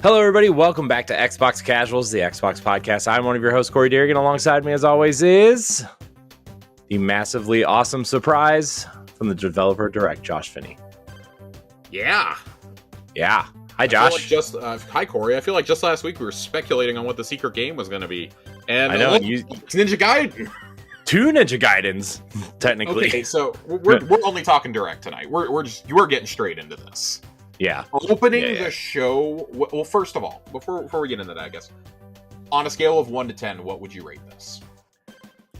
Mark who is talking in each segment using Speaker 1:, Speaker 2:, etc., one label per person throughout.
Speaker 1: Hello, everybody. Welcome back to Xbox Casuals, the Xbox podcast. I'm one of your hosts, Corey Deerigan. Alongside me, as always, is the massively awesome surprise from the developer direct, Josh Finney.
Speaker 2: Yeah.
Speaker 1: Hi, Josh.
Speaker 2: Hi, Corey. I feel like just last week we were speculating on what the secret game was going to be, and
Speaker 1: I know
Speaker 2: it's Ninja Gaiden.
Speaker 1: 2 Ninja Gaidens, technically.
Speaker 2: Okay, so we're only talking direct tonight. We're getting straight into this.
Speaker 1: Yeah.
Speaker 2: Opening the show. Well, first of all, before we get into that, I guess on a scale of 1 to 10, what would you rate this?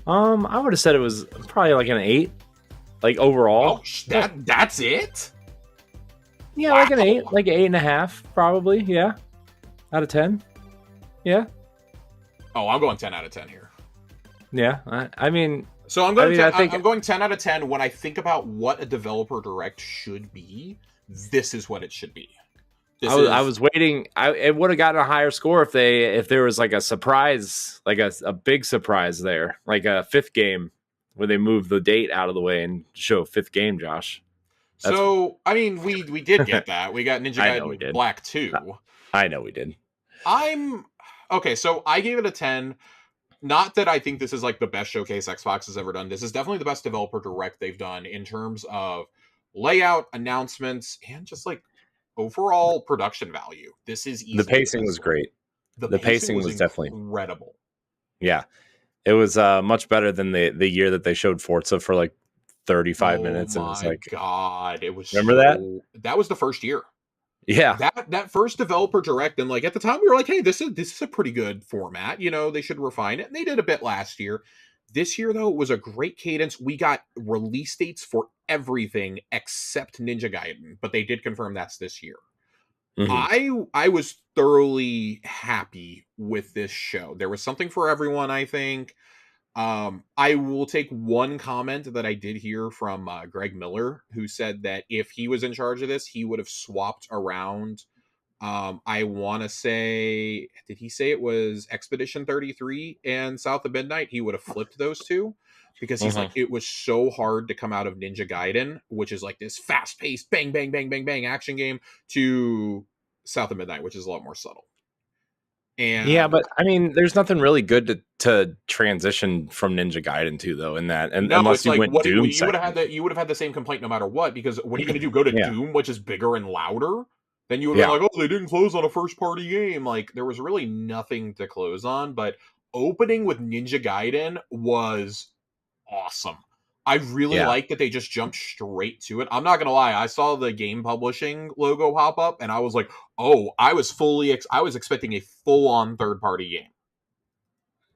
Speaker 1: I would have said it was probably like an 8, like overall.
Speaker 2: Oh, that's it.
Speaker 1: Yeah,
Speaker 2: wow.
Speaker 1: Like an 8, like an 8.5, probably. Yeah, out of 10. Yeah.
Speaker 2: Oh, I'm going 10 out of 10 here.
Speaker 1: Yeah, I mean,
Speaker 2: so I'm going. I'm going 10 out of 10 when I think about what a developer direct should be. This is what it should be.
Speaker 1: I was waiting. It would have gotten a higher score if there was like a surprise, like a big surprise there, like a 5th game where they moved the date out of the way and show a 5th game, Josh.
Speaker 2: I mean, we did get that. We got Ninja Gaiden Black 2.
Speaker 1: I know we did.
Speaker 2: Okay, so I gave it a 10. Not that I think this is like the best showcase Xbox has ever done. This is definitely the best developer direct they've done in terms of layout, announcements, and just like overall production value. This is easy.
Speaker 1: The pacing was great. The pacing was definitely
Speaker 2: incredible.
Speaker 1: Yeah, it was much better than the year that they showed Forza for like 35 minutes. And it was like,
Speaker 2: God, it was.
Speaker 1: Remember that?
Speaker 2: That was the first year.
Speaker 1: Yeah,
Speaker 2: that first developer direct, and like at the time we were like, hey, this is a pretty good format. You know, they should refine it. And they did a bit last year. This year, though, it was a great cadence. We got release dates for everything except Ninja Gaiden, but they did confirm that's this year. Mm-hmm. I was thoroughly happy with this show. There was something for everyone, I think. I will take one comment that I did hear from Greg Miller, who said that if he was in charge of this, he would have swapped around. I want to say, did he say it was Expedition 33 and South of Midnight? He would have flipped those two because he's like, it was so hard to come out of Ninja Gaiden, which is like this fast-paced bang, bang, bang, bang, bang action game, to South of Midnight, which is a lot more subtle. And
Speaker 1: yeah, but I mean, there's nothing really good to transition from Ninja Gaiden to, though, in that. And
Speaker 2: no,
Speaker 1: unless you
Speaker 2: like,
Speaker 1: went Doom,
Speaker 2: you would have had the same complaint no matter what, because what are you going to do? Go to Doom, which is bigger and louder? Then you would be like, oh, they didn't close on a first-party game. Like, there was really nothing to close on, but opening with Ninja Gaiden was awesome. I really like that they just jumped straight to it. I'm not going to lie. I saw the game publishing logo pop up, and I was like, oh, I was expecting a full-on third-party game.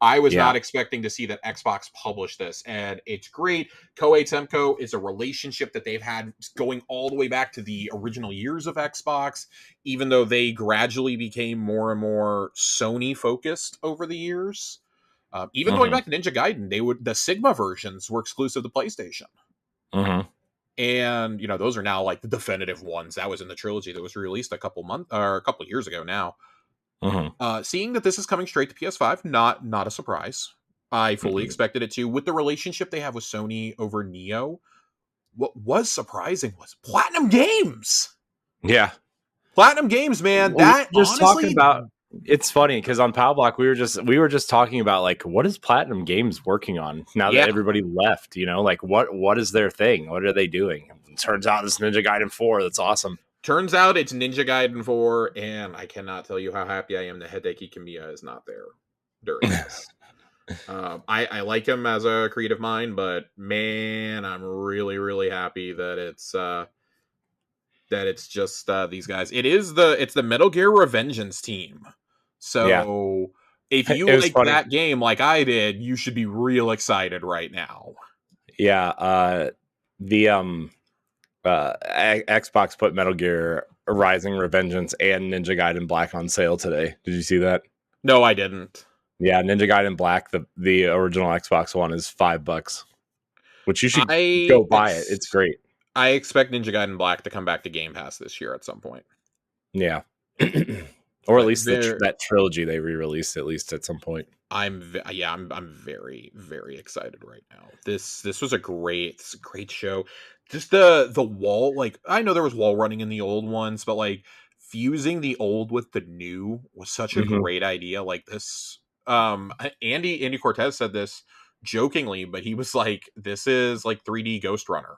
Speaker 2: I was not expecting to see that Xbox publish this, and it's great. Koei Tecmo is a relationship that they've had going all the way back to the original years of Xbox, even though they gradually became more and more Sony-focused over the years. Even going back to Ninja Gaiden, the Sigma versions were exclusive to PlayStation. And, you know, those are now like the definitive ones. That was in the trilogy that was released a couple years ago now. Seeing that this is coming straight to PS5, not a surprise. I fully expected it to. With the relationship they have with Sony over Neo, what was surprising was Platinum Games.
Speaker 1: Yeah,
Speaker 2: Platinum Games, man.
Speaker 1: It's funny because on Pow Block we were just talking about like, what is Platinum Games working on now that everybody left? You know, like what is their thing? What are they doing? It turns out it's Ninja Gaiden 4. That's awesome.
Speaker 2: Turns out it's Ninja Gaiden 4, and I cannot tell you how happy I am that Hideki Kamiya is not there during this. I like him as a creative mind, but man, I'm really, really happy that it's just these guys. It's the Metal Gear Revengeance team. So if you like that game like I did, you should be real excited right now.
Speaker 1: Yeah, Xbox put Metal Gear Rising Revengeance and Ninja Gaiden Black on sale today. Did you see that?
Speaker 2: No, I didn't.
Speaker 1: Yeah, Ninja Gaiden Black, the original Xbox one, is $5, which you should go buy it. It's great.
Speaker 2: I expect Ninja Gaiden Black to come back to Game Pass this year at some point.
Speaker 1: Yeah. Or at least that trilogy they re-released at least at some point.
Speaker 2: I'm very, very excited right now. This was a great show. Just the wall, like I know there was wall running in the old ones, but like fusing the old with the new was such a
Speaker 1: Hmm.
Speaker 2: great idea. Like this, Andy Cortez said this jokingly, but he was like, "This is like 3D Ghost Runner."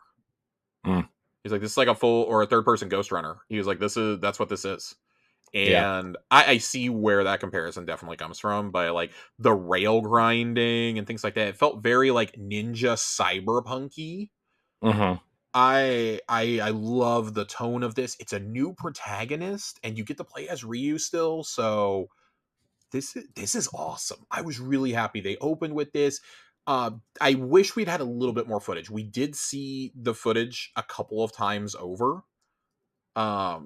Speaker 1: Mm.
Speaker 2: He's like, "This is like a full or a third person Ghost Runner." He was like, That's what this is."
Speaker 1: Yeah.
Speaker 2: And I see where that comparison definitely comes from, by like the rail grinding and things like that. It felt very like ninja cyberpunky.
Speaker 1: Hmm.
Speaker 2: I love the tone of this. It's a new protagonist, and you get to play as Ryu still, so this is awesome. I was really happy they opened with this. I wish we'd had a little bit more footage. We did see the footage a couple of times over.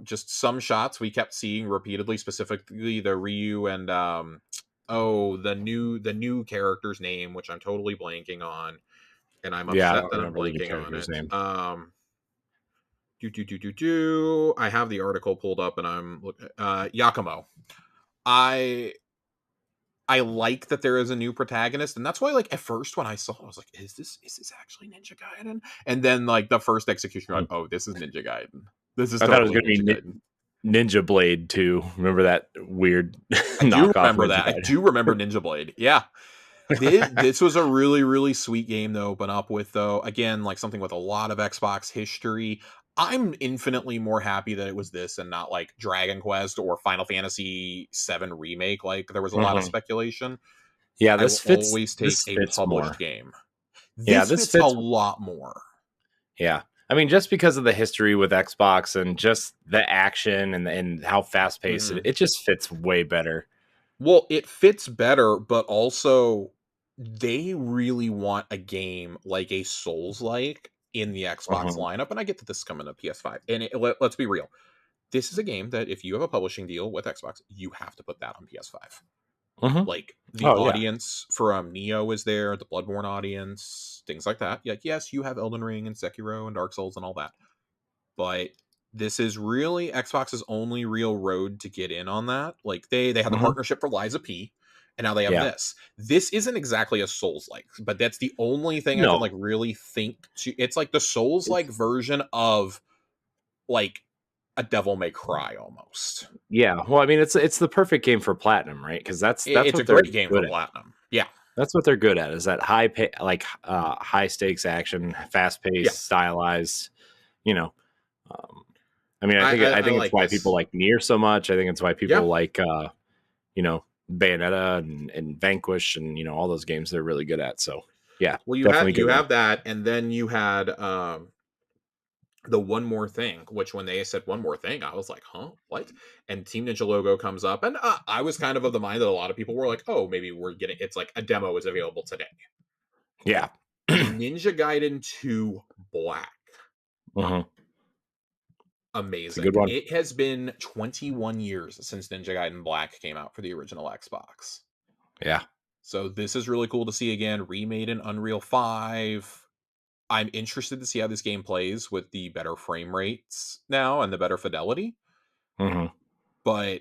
Speaker 2: Just some shots we kept seeing repeatedly, specifically the Ryu and the new character's name, which I'm totally blanking on, and I'm
Speaker 1: Yeah, I
Speaker 2: upset
Speaker 1: don't
Speaker 2: that I'm
Speaker 1: remember the new
Speaker 2: blanking on
Speaker 1: character's
Speaker 2: it.
Speaker 1: name.
Speaker 2: I have the article pulled up, and I'm Yakumo. I I like that there is a new protagonist, and that's why, like, at first when I saw it, I was like, "Is this actually Ninja Gaiden?" And then, like, the first execution, you're like,
Speaker 1: Mm.
Speaker 2: "Oh, this is Ninja Gaiden. This is
Speaker 1: I thought it was
Speaker 2: totally
Speaker 1: going to
Speaker 2: Ninja
Speaker 1: be
Speaker 2: Gaiden."
Speaker 1: Ninja Blade too. Remember that weird
Speaker 2: I do
Speaker 1: knockoff
Speaker 2: remember
Speaker 1: Ninja
Speaker 2: that. I
Speaker 1: Gaiden?
Speaker 2: do remember Ninja Blade. Yeah. This was a really, really sweet game to open up with, though. Again, like something with a lot of Xbox history. I'm infinitely more happy that it was this and not like Dragon Quest or Final Fantasy VII Remake. Like there was a lot of
Speaker 1: Hmm.
Speaker 2: speculation.
Speaker 1: Yeah,
Speaker 2: I will always take
Speaker 1: this
Speaker 2: a
Speaker 1: fits
Speaker 2: published
Speaker 1: more.
Speaker 2: game.
Speaker 1: Yeah,
Speaker 2: This
Speaker 1: this
Speaker 2: fits a
Speaker 1: fits.
Speaker 2: lot more.
Speaker 1: Yeah. I mean, just because of the history with Xbox and just the action and how fast paced
Speaker 2: Mhm.
Speaker 1: it just fits way better.
Speaker 2: Well, it fits better, but also they really want a game like a Souls like in the Xbox
Speaker 1: Hmm.
Speaker 2: lineup. And I get that this is coming to PS5. And let's be real. This is a game that if you have a publishing deal with Xbox, you have to put that on PS5.
Speaker 1: Hmm.
Speaker 2: Like the
Speaker 1: Oh yeah.
Speaker 2: audience from Neo is there, the Bloodborne audience, things like that. Like, yes, you have Elden Ring and Sekiro and Dark Souls and all that. But this is really Xbox's only real road to get in on that. Like they had the
Speaker 1: Hmm.
Speaker 2: partnership for Liza P, and now they have
Speaker 1: Yeah.
Speaker 2: this. This isn't exactly a Souls like, but that's the only thing I can
Speaker 1: No.
Speaker 2: like really think to. It's like the Souls like version of like a Devil May Cry almost.
Speaker 1: Yeah. Well, I mean, it's the perfect game for Platinum, right? Because that's
Speaker 2: It's a
Speaker 1: what they're
Speaker 2: great game for
Speaker 1: good at.
Speaker 2: Platinum. Yeah,
Speaker 1: That's what they're good at. Is that high stakes action, fast
Speaker 2: yeah.
Speaker 1: paced, stylized. You know, um, I mean,
Speaker 2: I
Speaker 1: I think it's
Speaker 2: like
Speaker 1: why people
Speaker 2: this.
Speaker 1: like Nier so much. I think it's why
Speaker 2: Yeah.
Speaker 1: people like Bayonetta and Vanquish and all those games they're really good at. So yeah,
Speaker 2: Well,
Speaker 1: definitely
Speaker 2: you
Speaker 1: good one.
Speaker 2: have that, and then you had the One More Thing, which when they said One More Thing, I was like, huh, what? And Team Ninja logo comes up, and I was kind of the mind that a lot of people were like, oh, maybe we're getting it's like a demo is available today.
Speaker 1: Yeah. Hmm.
Speaker 2: Ninja Gaiden 2 Black.
Speaker 1: It's a good
Speaker 2: Amazing.
Speaker 1: one.
Speaker 2: It has been 21 years since Ninja Gaiden Black came out for the original Xbox.
Speaker 1: Yeah.
Speaker 2: So this is really cool to see again, remade in Unreal 5. I'm interested to see how this game plays with the better frame rates now and the better fidelity.
Speaker 1: Hmm.
Speaker 2: But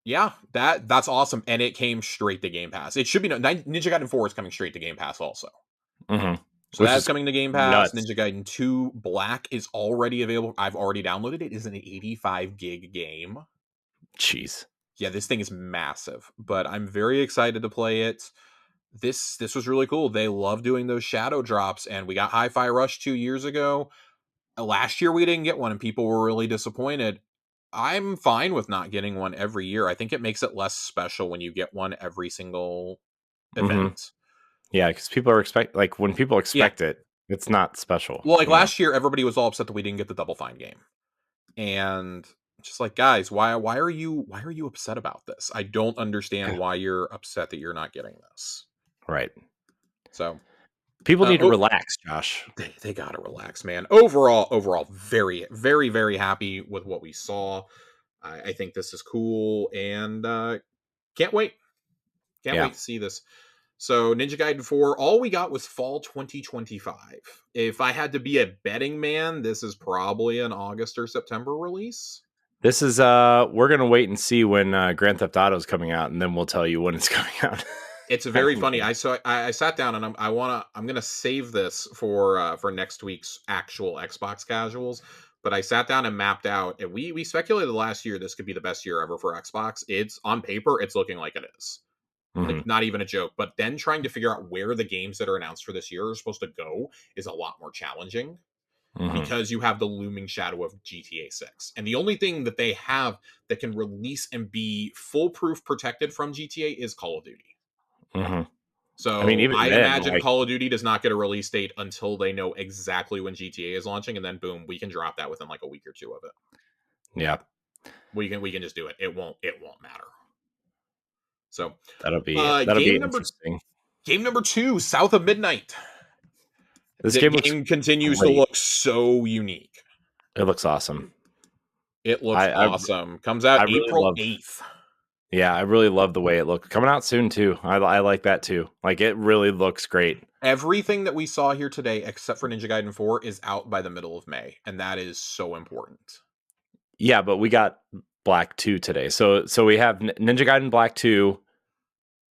Speaker 2: yeah, that's awesome, and it came straight to Game Pass. It should be Ninja Gaiden 4 is coming straight to Game Pass also.
Speaker 1: Hmm.
Speaker 2: So
Speaker 1: Which
Speaker 2: that's
Speaker 1: is
Speaker 2: coming to Game Pass.
Speaker 1: nuts.
Speaker 2: Ninja Gaiden 2 Black is already available. I've already downloaded it. It is an 85 gig game.
Speaker 1: Jeez.
Speaker 2: Yeah, this thing is massive, but I'm very excited to play it. This was really cool. They love doing those shadow drops, and we got Hi-Fi Rush 2 years ago. Last year we didn't get one, and people were really disappointed. I'm fine with not getting one every year. I think it makes it less special when you get one every single
Speaker 1: Hmm.
Speaker 2: event.
Speaker 1: Yeah, because people are when people
Speaker 2: Yeah.
Speaker 1: expect it, it's not special.
Speaker 2: Well, like last year, everybody was all upset that we didn't get the Double Fine game, and just like, guys, why are you upset about this? I don't understand
Speaker 1: Yeah.
Speaker 2: why you're upset that you're not getting this.
Speaker 1: Right.
Speaker 2: So,
Speaker 1: People need to
Speaker 2: oh,
Speaker 1: relax, Josh.
Speaker 2: they gotta relax, man. Overall, very, very, very happy with what we saw. I think this is cool, and can't wait. Can't
Speaker 1: Yeah.
Speaker 2: wait to see this. So Ninja Gaiden 4, all we got was fall 2025. If I had to be a betting man, this is probably an August or September release.
Speaker 1: This is we're gonna wait and see when Grand Theft Auto is coming out, and then we'll tell you when it's coming out.
Speaker 2: It's
Speaker 1: I
Speaker 2: very
Speaker 1: don't
Speaker 2: funny.
Speaker 1: know.
Speaker 2: I sat down and I'm gonna save this for next week's actual Xbox casuals. but I sat down and mapped out, and we speculated last year this could be the best year ever for Xbox. It's on paper, it's looking like it is.
Speaker 1: Mm-hmm.
Speaker 2: Like, not even a joke. But then trying to figure out where the games that are announced for this year are supposed to go is a lot more challenging
Speaker 1: Mm-hmm.
Speaker 2: because you have the looming shadow of GTA 6. And the only thing that they have that can release and be foolproof protected from GTA is Call of Duty.
Speaker 1: Mm-hmm. I mean,
Speaker 2: So
Speaker 1: even
Speaker 2: I
Speaker 1: then,
Speaker 2: imagine
Speaker 1: like,
Speaker 2: Call of Duty does not get a release date until they know exactly when GTA is launching, and then boom, we can drop that within like a week or two of it.
Speaker 1: yeah,
Speaker 2: We can just do it. It won't matter. So
Speaker 1: that'll be interesting.
Speaker 2: game number 2, South of Midnight.
Speaker 1: This
Speaker 2: The
Speaker 1: game looks
Speaker 2: game continues to
Speaker 1: great.
Speaker 2: look so unique.
Speaker 1: It looks awesome.
Speaker 2: It looks
Speaker 1: I
Speaker 2: awesome. Comes out
Speaker 1: I really
Speaker 2: April
Speaker 1: love.
Speaker 2: 8th.
Speaker 1: Yeah, I really love the way it looked. Coming out soon too. I like that too. Like it really looks great.
Speaker 2: Everything that we saw here today, except for Ninja Gaiden 4, is out by the middle of May, and that is so important.
Speaker 1: Yeah, but we got Black 2 today. So we have Ninja Gaiden Black 2,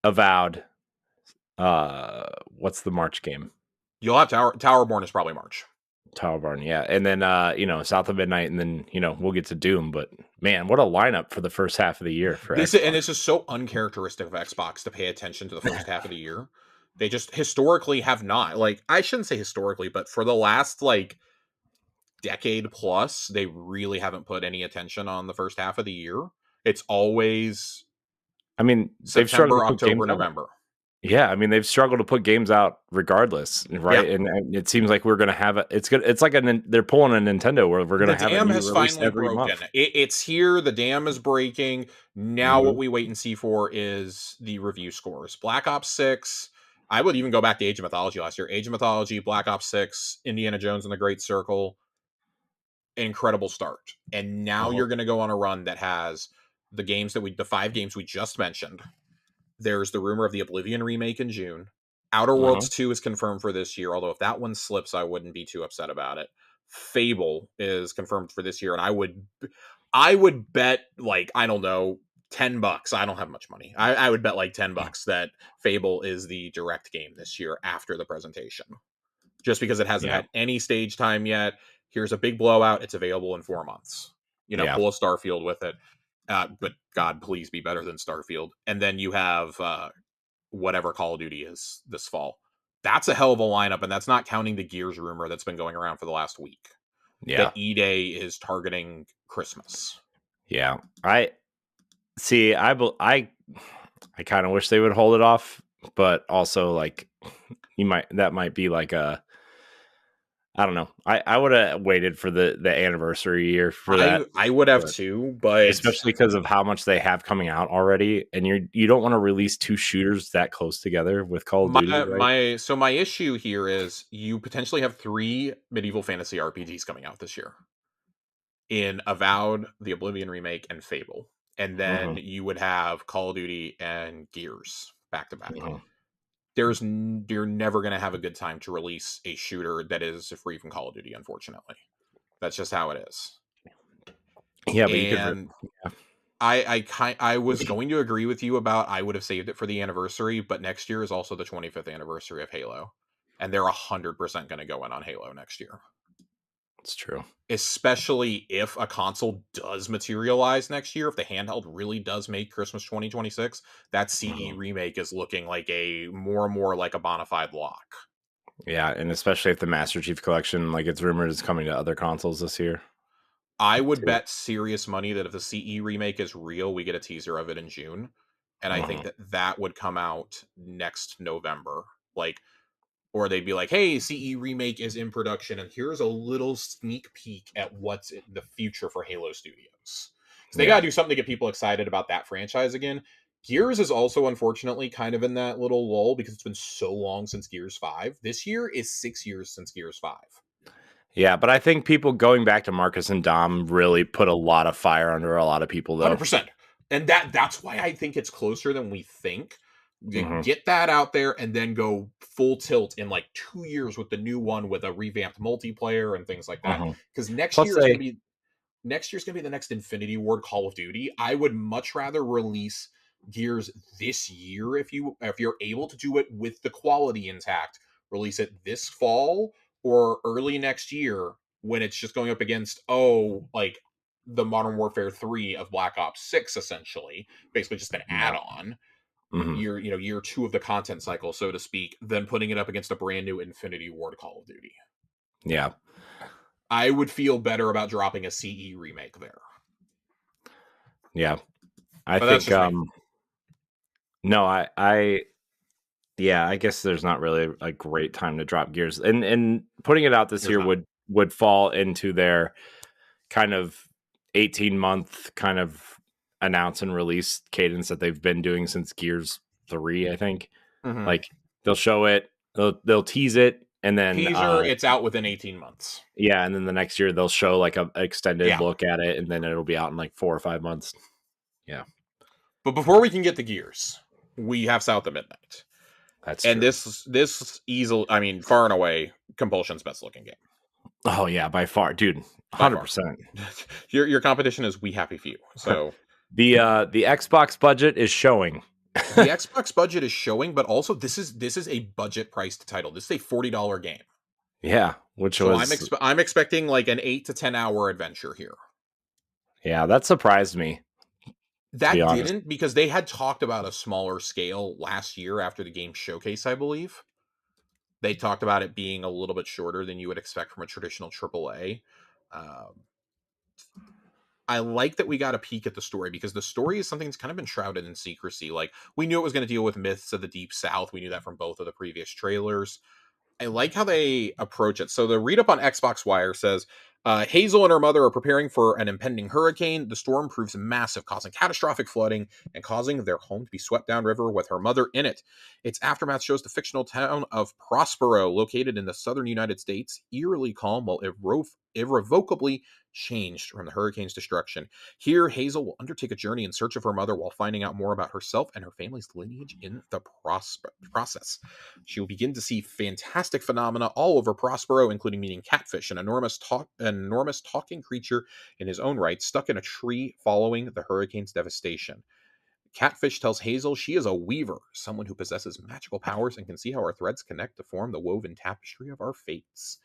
Speaker 1: Avowed. What's the March game?
Speaker 2: You'll have Towerborn is probably March.
Speaker 1: Tower Barn, yeah. And then South of Midnight, and then we'll get to Doom. But man, what a lineup for the first half of the year for Xbox.
Speaker 2: This is so uncharacteristic of Xbox to pay attention to the first half of the year. They just historically have not. Like, I shouldn't say historically, but for the last like decade plus, they really haven't put any attention on the first half of the year. It's always
Speaker 1: I mean, they've struggled
Speaker 2: September,
Speaker 1: to put games
Speaker 2: October,
Speaker 1: out.
Speaker 2: November.
Speaker 1: Yeah, I mean, they've struggled to put games out regardless, right?
Speaker 2: Yeah.
Speaker 1: And it seems like we're gonna have a. It's good. It's like they're pulling a Nintendo where we're
Speaker 2: The
Speaker 1: gonna have a
Speaker 2: dam
Speaker 1: new
Speaker 2: has
Speaker 1: release
Speaker 2: finally
Speaker 1: every
Speaker 2: broken.
Speaker 1: month.
Speaker 2: It's here. The dam is breaking. Now, what
Speaker 1: Mm-hmm.
Speaker 2: we wait and see for is the review scores. Black Ops 6. I would even go back to Age of Mythology last year. Age of Mythology, Black Ops 6, Indiana Jones and the Great Circle. Incredible start. And now
Speaker 1: Uh-huh.
Speaker 2: you're going to go on a run that has the 5 games we just mentioned. There's the rumor of the Oblivion remake in June. Outer
Speaker 1: Uh-huh.
Speaker 2: Worlds 2 is confirmed for this year, although if that one slips, I wouldn't be too upset about it. Fable is confirmed for this year, and I would bet, like, I don't know, $10. I don't have much money. I would bet like $10 that Fable is the direct game this year after the presentation. Just because it hasn't
Speaker 1: Yeah.
Speaker 2: had any stage time yet. Here's a big blowout. It's available in 4 months.
Speaker 1: Yeah.
Speaker 2: Pull a Starfield with it. But God, please be better than Starfield. And then you have whatever Call of Duty is this fall. That's a hell of a lineup, and that's not counting the Gears rumor that's been going around for the last week.
Speaker 1: Yeah.
Speaker 2: That E-Day is targeting Christmas.
Speaker 1: Yeah. I see. I kind of wish they would hold it off, but also like that might be like a. I don't know. I would have waited for the anniversary year for that.
Speaker 2: I would have
Speaker 1: But
Speaker 2: too, but
Speaker 1: especially because of how much they have coming out already, and you don't want to release 2 shooters that close together with Call of Duty, right?
Speaker 2: my issue here is you potentially have 3 medieval fantasy RPGs coming out this year. In Avowed, the Oblivion remake, and Fable. And then
Speaker 1: Mhm,
Speaker 2: you would have Call of Duty and Gears back to back.
Speaker 1: mhm.
Speaker 2: You're never going to have a good time to release a shooter that is free from Call of Duty, unfortunately. That's just how it is.
Speaker 1: Yeah, but you could.
Speaker 2: And
Speaker 1: Yeah.
Speaker 2: I was going to agree with you about I would have saved it for the anniversary, but next year is also the 25th anniversary of Halo, and they're 100% going to go in on Halo next year.
Speaker 1: It's true.
Speaker 2: Especially if a console does materialize next year, if the handheld really does make Christmas 2026, that CE
Speaker 1: Mhm.
Speaker 2: remake is looking like a more and more like a bona fide lock.
Speaker 1: Yeah, and especially if the Master Chief Collection, like it's rumored, is coming to other consoles this year
Speaker 2: I would
Speaker 1: too.
Speaker 2: bet serious money that if the CE remake is real, we get a teaser of it in June. And I think
Speaker 1: Mhm,
Speaker 2: that would come out next November. Like, or they'd be like, hey, CE remake is in production, and here's a little sneak peek at what's in the future for Halo Studios. So they got
Speaker 1: Yeah.
Speaker 2: to do something to get people excited about that franchise again. Gears is also, unfortunately, kind of in that little lull because it's been so long since Gears 5. This year is 6 years since Gears 5.
Speaker 1: Yeah, but I think people going back to Marcus and Dom really put a lot of fire under a lot of people, though.
Speaker 2: 100%. And that's why I think it's closer than we think.
Speaker 1: Mhm,
Speaker 2: Get that out there and then go full tilt in like 2 years with the new one with a revamped multiplayer and things like that.
Speaker 1: mhm.
Speaker 2: Because next
Speaker 1: Plus,
Speaker 2: year is going to be the next Infinity Ward Call of Duty. I would much rather release Gears this year if you're able to do it with the quality intact. Release it this fall or early next year when it's just going up against, like the Modern Warfare 3 of Black Ops 6, essentially, basically just an
Speaker 1: Yeah.
Speaker 2: add-on,
Speaker 1: Mm-hmm.
Speaker 2: year 2 of the content cycle, so to speak, then putting it up against a brand new Infinity Ward Call of Duty.
Speaker 1: Yeah.
Speaker 2: I would feel better about dropping a CE remake there.
Speaker 1: Yeah. I
Speaker 2: But that's
Speaker 1: think,
Speaker 2: just me.
Speaker 1: no, I guess there's not really a great time to drop Gears, and putting it out this
Speaker 2: There's
Speaker 1: year
Speaker 2: not.
Speaker 1: would fall into their kind of 18-month kind of announce and release cadence that they've been doing since Gears 3, I think.
Speaker 2: Mm-hmm.
Speaker 1: Like they'll show it, they'll tease it, and then
Speaker 2: Teaser, it's out within 18 months.
Speaker 1: yeah, and then the next year they'll show like a extended
Speaker 2: Yeah.
Speaker 1: look at it, and then it'll be out in like 4 or 5 months. Yeah.
Speaker 2: But before we can get to Gears, we have South of Midnight.
Speaker 1: That's
Speaker 2: and
Speaker 1: true.
Speaker 2: this easily, I mean, far and away, Compulsion's best looking game.
Speaker 1: Oh yeah, by far, dude.
Speaker 2: By far.
Speaker 1: 100%.
Speaker 2: Your competition is We Happy Few. So
Speaker 1: the Xbox budget is showing.
Speaker 2: the Xbox budget is showing, but also this is a budget priced title. This is a $40 game.
Speaker 1: Yeah, which
Speaker 2: So
Speaker 1: was
Speaker 2: I'm expecting like an 8 to 10 hour adventure here.
Speaker 1: yeah, that surprised me.
Speaker 2: That didn't, because they had talked about a smaller scale last year after the game showcase, I believe. They talked about it being a little bit shorter than you would expect from a traditional AAA. I like that we got a peek at the story, because the story is something that's kind of been shrouded in secrecy. Like, we knew it was going to deal with myths of the Deep South. We knew that from both of the previous trailers. I like how they approach it. So the read up on Xbox Wire says, Hazel and her mother are preparing for an impending hurricane. The storm proves massive, causing catastrophic flooding and causing their home to be swept downriver with her mother in it. Its aftermath shows the fictional town of Prospero, located in the southern United States, eerily calm while irrevocably changed from the hurricane's destruction. Here, Hazel will undertake a journey in search of her mother while finding out more about herself and her family's lineage in the process. She will begin to see fantastic phenomena all over Prospero, including meeting Catfish, an enormous talking creature in his own right, stuck in a tree following the hurricane's devastation. Catfish tells Hazel she is a weaver, someone who possesses magical powers and can see how our threads connect to form the woven tapestry of our fates.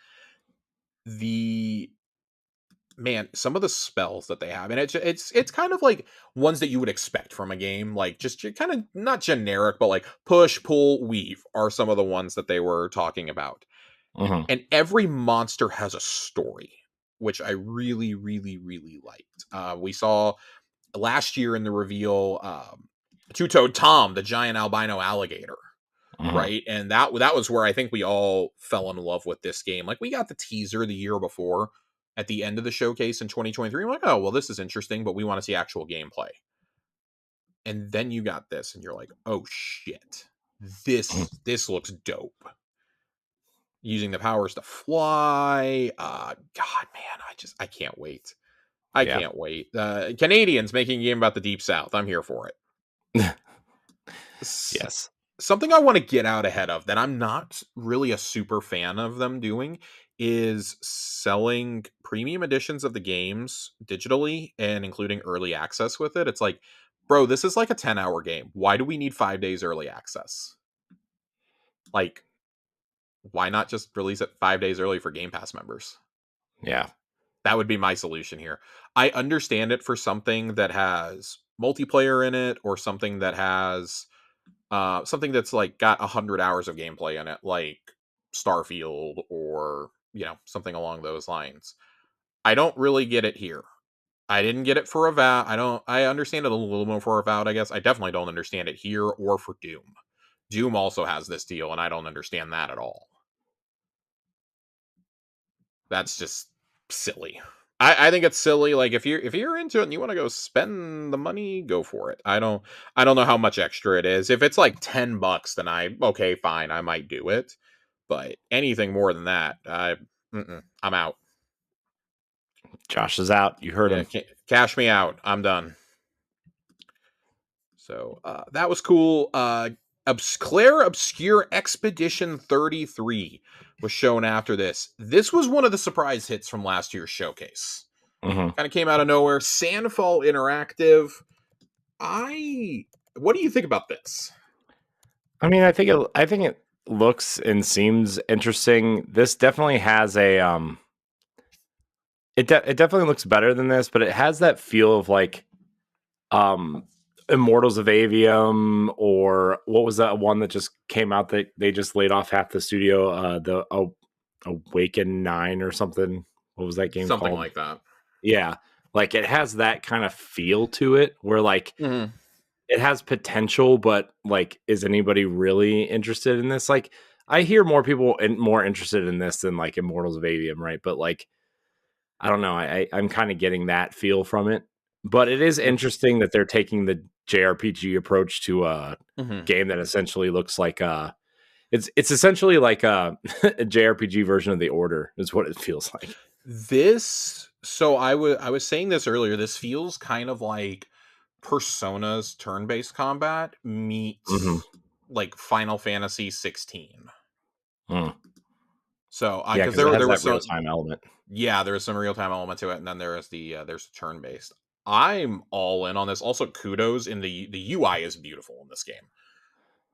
Speaker 2: Some of the spells that they have, and it's kind of like ones that you would expect from a game, like just kind of not generic, but like push, pull, weave are some of the ones that they were talking about.
Speaker 1: Mm-hmm.
Speaker 2: And every monster has a story, which I really, really, really liked. We saw last year in the reveal, Two-Toed Tom, the giant albino alligator.
Speaker 1: Mm-hmm.
Speaker 2: Right. And that was where I think we all fell in love with this game. Like, we got the teaser the year before at the end of the showcase in 2023. I'm like, oh, well, this is interesting, but we want to see actual gameplay. And then you got this and you're like, oh shit, this looks dope. Using the powers to fly. God, man, I can't wait. I can't wait. Canadians making a game about the Deep South. I'm here for it.
Speaker 1: Yes.
Speaker 2: Something I want to get out ahead of that I'm not really a super fan of them doing is selling premium editions of the games digitally and including early access with it. It's like, bro, this is like a 10-hour game. Why do we need 5 days early access? Like, why not just release it 5 days early for Game Pass members?
Speaker 1: Yeah.
Speaker 2: That would be my solution here. I understand it for something that has multiplayer in it, or something that has something that's like got 100 hours of gameplay in it, like Starfield, or something along those lines. I don't really get it here. I didn't get it for Avowed. I understand it a little more for Avowed, I guess. I definitely don't understand it here or for Doom. Doom also has this deal, and I don't understand that at all. That's just silly. I think it's silly. Like, if you're into it and you want to go spend the money, go for it. I don't know how much extra it is. If it's like $10, then okay, fine, I might do it. But anything more than that, I'm out.
Speaker 1: Josh is out. You heard him.
Speaker 2: Cash me out. I'm done. So that was cool. Clair Obscur Expedition 33 was shown after this. This was one of the surprise hits from last year's showcase.
Speaker 1: Mm-hmm.
Speaker 2: Kind of came out of nowhere. Sandfall Interactive. What do you think about this?
Speaker 1: I mean, I think it looks and seems interesting. This definitely has a it definitely looks better than this, but it has that feel of like um Immortals of Avium, or what was that one that just came out that they just laid off half the studio? The Awaken 9 or something. What was that game
Speaker 2: Something
Speaker 1: called?
Speaker 2: like that.
Speaker 1: Yeah. Like it has that kind of feel to it where like
Speaker 2: Mm-hmm.
Speaker 1: it has potential, but like, is anybody really interested in this? Like, I hear more people more interested in this than like Immortals of Avium, right? But like, I don't know. I'm kind of getting that feel from it. But it is interesting that they're taking the JRPG approach to a
Speaker 2: Mm-hmm.
Speaker 1: game that essentially looks like it's essentially like a JRPG version of The Order is what it feels like.
Speaker 2: I was saying this earlier. This feels kind of like Persona's turn-based combat
Speaker 1: Mm-hmm.
Speaker 2: meets like Final Fantasy 16.
Speaker 1: Mm.
Speaker 2: So,
Speaker 1: Yeah,
Speaker 2: because
Speaker 1: because it has
Speaker 2: there was
Speaker 1: that real
Speaker 2: some,
Speaker 1: time element.
Speaker 2: yeah, there's some real time element to it, and then there's the turn-based. I'm all in on this. Also, kudos in the UI is beautiful in this game.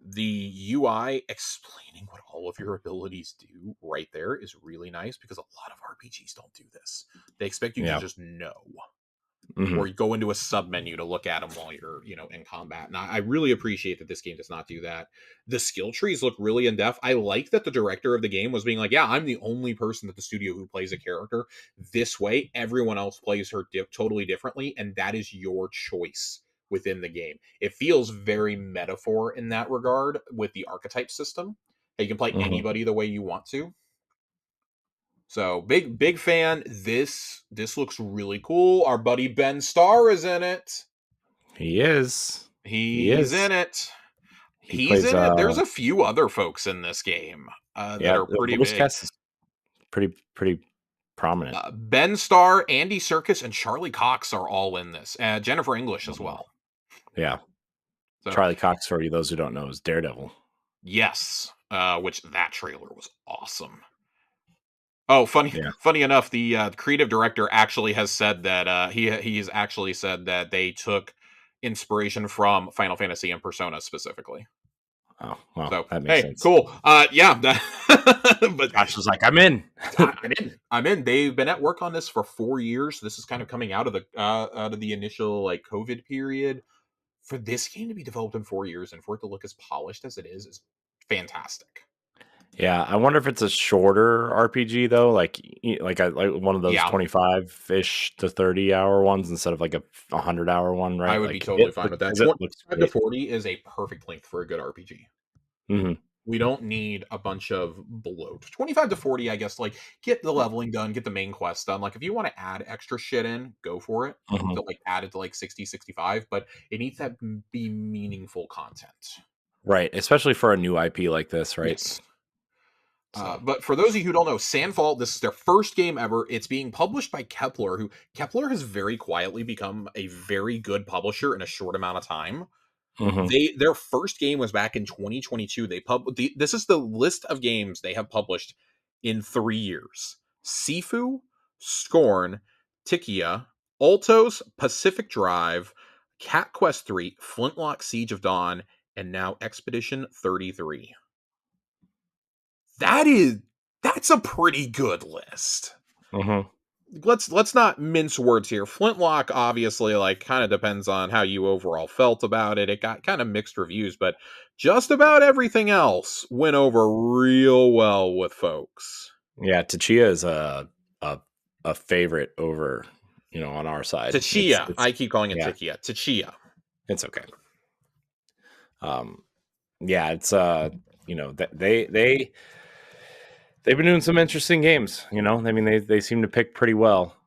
Speaker 2: The UI explaining what all of your abilities do right there is really nice, because a lot of RPGs don't do this. They expect you to
Speaker 1: Yeah.
Speaker 2: just know,
Speaker 1: Mm-hmm.
Speaker 2: or you go into a sub menu to look at them while you're, in combat. And I really appreciate that this game does not do that. The skill trees look really in depth. I like that the director of the game was being like, yeah, I'm the only person at the studio who plays a character this way. Everyone else plays her totally differently, and that is your choice within the game. It feels very metaphor in that regard with the archetype system. You can play
Speaker 1: Mm-hmm.
Speaker 2: anybody the way you want to. So big fan. This looks really cool. Our buddy Ben Starr is in it.
Speaker 1: He is. He
Speaker 2: He's
Speaker 1: is.
Speaker 2: in it.
Speaker 1: He
Speaker 2: He's
Speaker 1: plays
Speaker 2: in it. There's a few other folks in this game that
Speaker 1: yeah,
Speaker 2: are
Speaker 1: the
Speaker 2: pretty
Speaker 1: voice
Speaker 2: big.
Speaker 1: cast is pretty prominent.
Speaker 2: Ben Starr, Andy Serkis, and Charlie Cox are all in this. Jennifer English as well.
Speaker 1: Yeah.
Speaker 2: So
Speaker 1: Charlie Cox, for you those who don't know, is Daredevil.
Speaker 2: yes, which that trailer was awesome. Oh, funny!
Speaker 1: Yeah.
Speaker 2: Funny enough, the creative director actually has said that he's actually said that they took inspiration from Final Fantasy and Persona specifically.
Speaker 1: Oh, well,
Speaker 2: So
Speaker 1: that makes
Speaker 2: hey,
Speaker 1: sense.
Speaker 2: cool. Yeah, but
Speaker 1: Josh was like, I'm in.
Speaker 2: I'm in. I'm in. They've been at work on this for 4 years. This is kind of coming out of the initial like COVID period. For this game to be developed in 4 years and for it to look as polished as it is fantastic.
Speaker 1: Yeah, I wonder if it's a shorter RPG though, like one of those
Speaker 2: Yeah,
Speaker 1: 25-ish to 30-hour ones instead of like a 100-hour one,
Speaker 2: I
Speaker 1: right?
Speaker 2: would be
Speaker 1: Like
Speaker 2: totally fine with that.
Speaker 1: it looks
Speaker 2: 25 to
Speaker 1: great.
Speaker 2: 40 is a perfect length for a good RPG.
Speaker 1: Hmm.
Speaker 2: We don't need a bunch of bloat. 25 to 40, I guess, like get the leveling done, get the main quest done. Like if you want to add extra shit in, go for it.
Speaker 1: Hmm.
Speaker 2: To like add it to like 60, 65, but it needs to be meaningful content.
Speaker 1: Right, especially for a new IP like this, right?
Speaker 2: Yes.
Speaker 1: So,
Speaker 2: But for those of you who don't know, Sandfall, this is their first game ever. It's being published by Kepler, who Kepler has very quietly become a very good publisher in a short amount of time.
Speaker 1: mhm.
Speaker 2: Their first game was back in 2022. This is the list of games they have published in 3 years: Sifu, Scorn, Tikia, Altos, Pacific Drive, Cat Quest 3, Flintlock Siege of Dawn, and now Expedition 33. That's a pretty good list.
Speaker 1: Mhm.
Speaker 2: Let's not mince words here. Flintlock obviously like kind of depends on how you overall felt about it. It got kind of mixed reviews, but just about everything else went over real well with folks.
Speaker 1: Yeah, Tachia is a a favorite over, on our side.
Speaker 2: Tachia,
Speaker 1: It's
Speaker 2: I keep calling it
Speaker 1: yeah,
Speaker 2: Tikia. Tachia.
Speaker 1: it's okay. Um, yeah, it's they've been doing some interesting games. I mean they seem to pick pretty well.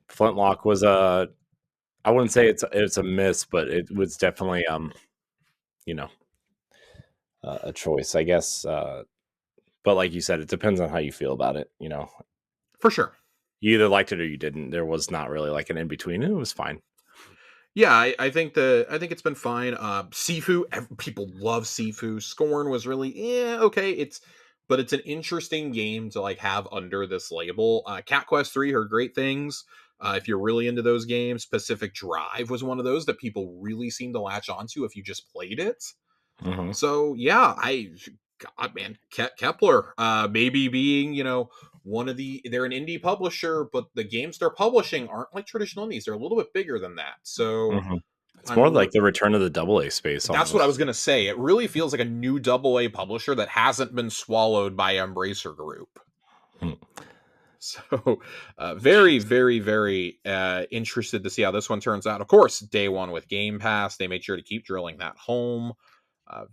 Speaker 1: Flintlock was I wouldn't say it's a miss, but it was definitely you know a choice, I guess. But like you said, it depends on how you feel about it.
Speaker 2: For sure.
Speaker 1: You either liked it or you didn't. There was not really like an in between. It was fine.
Speaker 2: Yeah, I think it's been fine. Sifu, people love Sifu. Scorn was really okay. But it's an interesting game to like have under this label. Cat Quest 3 heard great things. If you're really into those games, Pacific Drive was one of those that people really seem to latch onto if you just played it.
Speaker 1: Hmm.
Speaker 2: So yeah, God man, Kepler, maybe being they're an indie publisher, but the games they're publishing aren't like traditional indies. They're a little bit bigger than that. So
Speaker 1: it's more like the return of the AA space.
Speaker 2: That's what I was going to say. It really feels like a new AA publisher that hasn't been swallowed by Embracer Group. So very, very, very interested to see how this one turns out. Of course, day one with Game Pass, they made sure to keep drilling that home.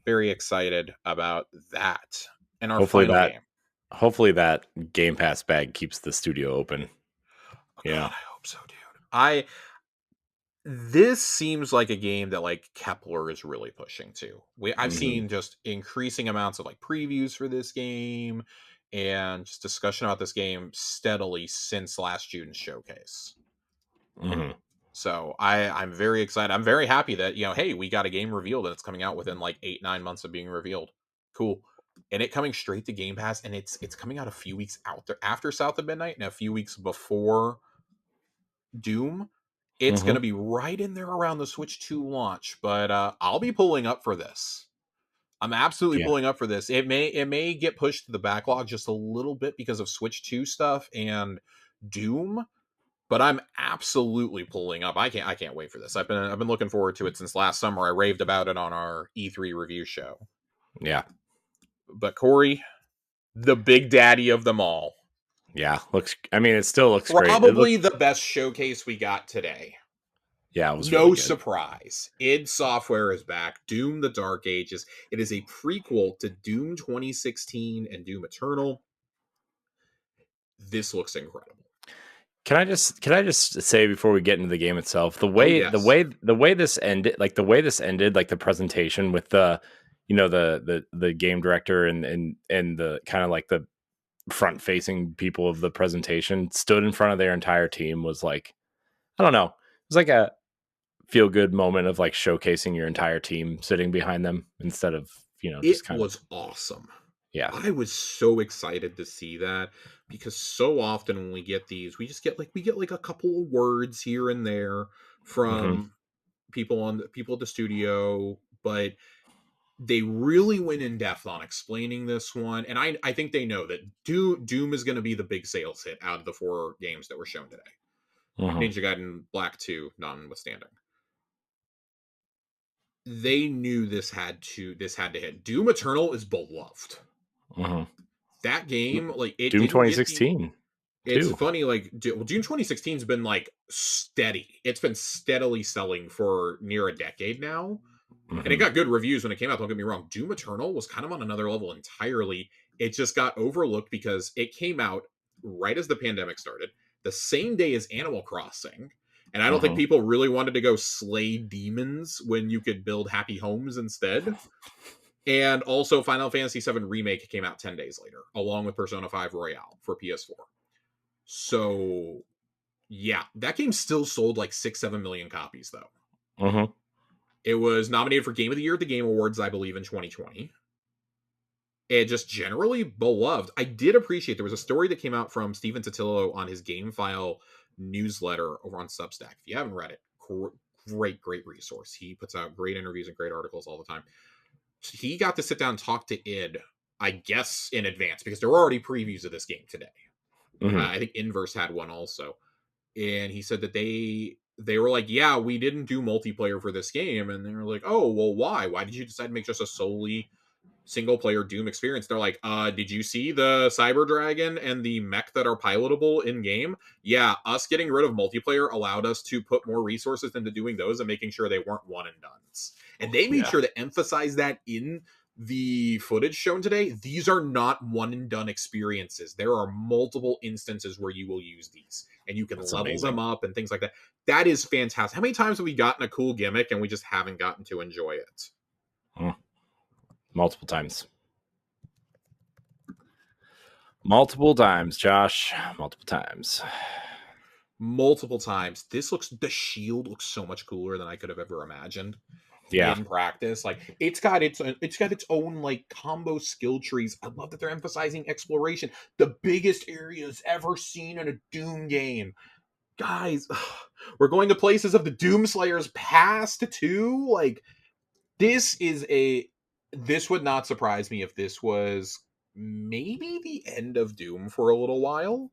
Speaker 2: Very excited about that. And our final game.
Speaker 1: Hopefully that Game Pass bag keeps the studio open.
Speaker 2: Oh, yeah, God, I hope so, dude. This seems like a game that like Kepler is really pushing to. I've seen just increasing amounts of like previews for this game and just discussion about this game steadily since last June's showcase. So I'm very excited. I'm very happy that, hey, we got a game revealed and it's coming out within like 8-9 months of being revealed. Cool. And it coming straight to Game Pass, and it's coming out a few weeks out there after South of Midnight and a few weeks before Doom. It's going to be right in there around the Switch 2 launch, but I'll be pulling up for this. I'm absolutely pulling up for this. It may get pushed to the backlog just a little bit because of Switch 2 stuff and Doom, but I'm absolutely pulling up. I can't wait for this. I've been looking forward to it since last summer. I raved about it on our E3 review show.
Speaker 1: Yeah.
Speaker 2: But Corey, the big daddy of them all.
Speaker 1: Yeah, it still looks
Speaker 2: great. Probably
Speaker 1: the
Speaker 2: best showcase we got today.
Speaker 1: Yeah, it was
Speaker 2: no really surprise. id Software is back. Doom: The Dark Ages. It is a prequel to Doom 2016 and Doom Eternal. This looks incredible.
Speaker 1: Can I just say before we get into the game itself, the way this ended, like the presentation with the the game director and the kind of like the front facing people of the presentation stood in front of their entire team was like, I don't know, it was like a feel good moment of like showcasing your entire team sitting behind them instead of just kind
Speaker 2: was awesome.
Speaker 1: Yeah,
Speaker 2: I was so excited to see that because so often when we get these, we get like a couple of words here and there from people at the studio, but they really went in depth on explaining this one. And I think they know that Doom is going to be the big sales hit out of the 4 games that were shown today. Ninja Gaiden Black 2 notwithstanding. They knew this had to hit. Doom Eternal is beloved. That game, like it
Speaker 1: Doom 2016.
Speaker 2: It's funny, like Doom 2016 has been like steady. It's been steadily selling for near a decade now. And it got good reviews when it came out, don't get me wrong. Doom Eternal was kind of on another level entirely. It just got overlooked because it came out right as the pandemic started, the same day as Animal Crossing. And I don't think people really wanted to go slay demons when you could build happy homes instead. And also Final Fantasy VII Remake came out 10 days later, along with Persona 5 Royale for PS4. So, yeah, that game still sold like 6-7 million copies, though. It was nominated for Game of the Year at the Game Awards, I believe, in 2020. It just generally beloved. I did appreciate there was a story that came out from Steven Totillo on his GameFile newsletter over on Substack. If you haven't read it, great resource. He puts out great interviews and great articles all the time. So he got to sit down and talk to id, I guess, in advance because there were already previews of this game today. I think Inverse had one also. And he said that they were like, yeah, we didn't do multiplayer for this game. And they were like, oh, well, why? Why did you decide to make just a solely single-player Doom experience? They're like, did you see the Cyber Dragon and the mech that are pilotable in-game? Yeah, us getting rid of multiplayer allowed us to put more resources into doing those and making sure they weren't one-and-dones. And they made sure to emphasize that in the footage shown today. These are not one-and-done experiences. There are multiple instances where you will use these. And you can level them up and things like that. That is fantastic. How many times have we gotten a cool gimmick and we just haven't gotten to enjoy it?
Speaker 1: Multiple times. Multiple times, Josh. Multiple times. The shield looks so much cooler than I could have ever imagined. In practice, like it's got its own like combo skill trees. I love that they're emphasizing exploration. The biggest areas ever seen in a Doom game, guys. We're going to places of the Doomslayer's past too. Like this would not surprise me if this was
Speaker 2: maybe the end of Doom for a little while.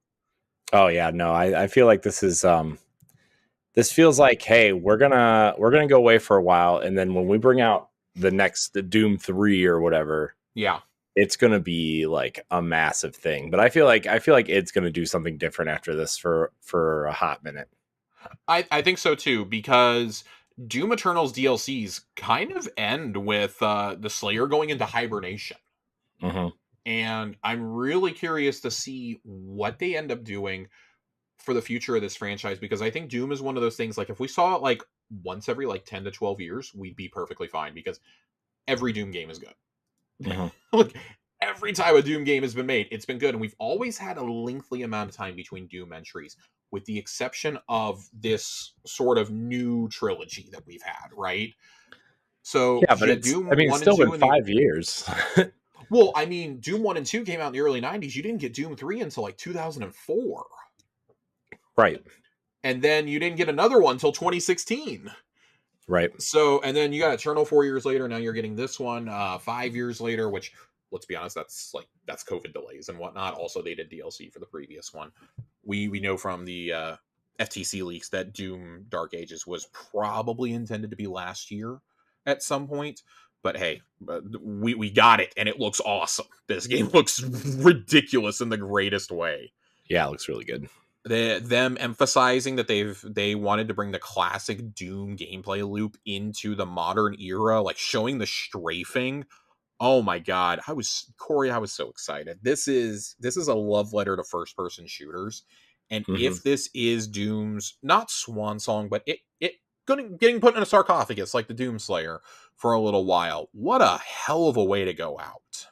Speaker 1: Oh yeah, no, I feel like this is this feels like, hey, we're gonna go away for a while, and then when we bring out the Doom 3 or whatever,
Speaker 2: Yeah,
Speaker 1: it's gonna be like a massive thing. But I feel like it's gonna do something different after this for a hot minute.
Speaker 2: I think so too, because Doom Eternal's DLCs kind of end with the Slayer going into hibernation.
Speaker 1: Mm-hmm.
Speaker 2: And I'm really curious to see what they end up doing for the future of this franchise, because I think Doom is one of those things, like if we saw it like once every like 10 to 12 years, we'd be perfectly fine, because every Doom game is good.
Speaker 1: Mm-hmm.
Speaker 2: Like every time a Doom game has been made, it's been good, and we've always had a lengthy amount of time between Doom entries, with the exception of this sort of new trilogy that we've had, right? So
Speaker 1: Yeah, but
Speaker 2: Doom
Speaker 1: it's
Speaker 2: 1 and
Speaker 1: still
Speaker 2: 2
Speaker 1: been
Speaker 2: in the
Speaker 1: 5 years.
Speaker 2: well, I mean, Doom 1 and 2 came out in the early 90s. You didn't get Doom 3 until like 2004.
Speaker 1: Right.
Speaker 2: And then you didn't get another one until 2016.
Speaker 1: Right.
Speaker 2: So, and then you got Eternal 4 years later. Now you're getting this one 5 years later, which, let's be honest, that's COVID delays and whatnot. Also, they did DLC for the previous one. We know from the FTC leaks that Doom Dark Ages was probably intended to be last year at some point. But hey, we got it, and it looks awesome. This game looks ridiculous in the greatest way.
Speaker 1: Yeah, it looks really good.
Speaker 2: Them emphasizing that they wanted to bring the classic Doom gameplay loop into the modern era, like showing the strafing. Oh my god, Corey, I was so excited. This is a love letter to first person shooters, and
Speaker 1: Mm-hmm.
Speaker 2: if this is Doom's not swan song, but it getting put in a sarcophagus like the Doom Slayer for a little while, what a hell of a way to go out.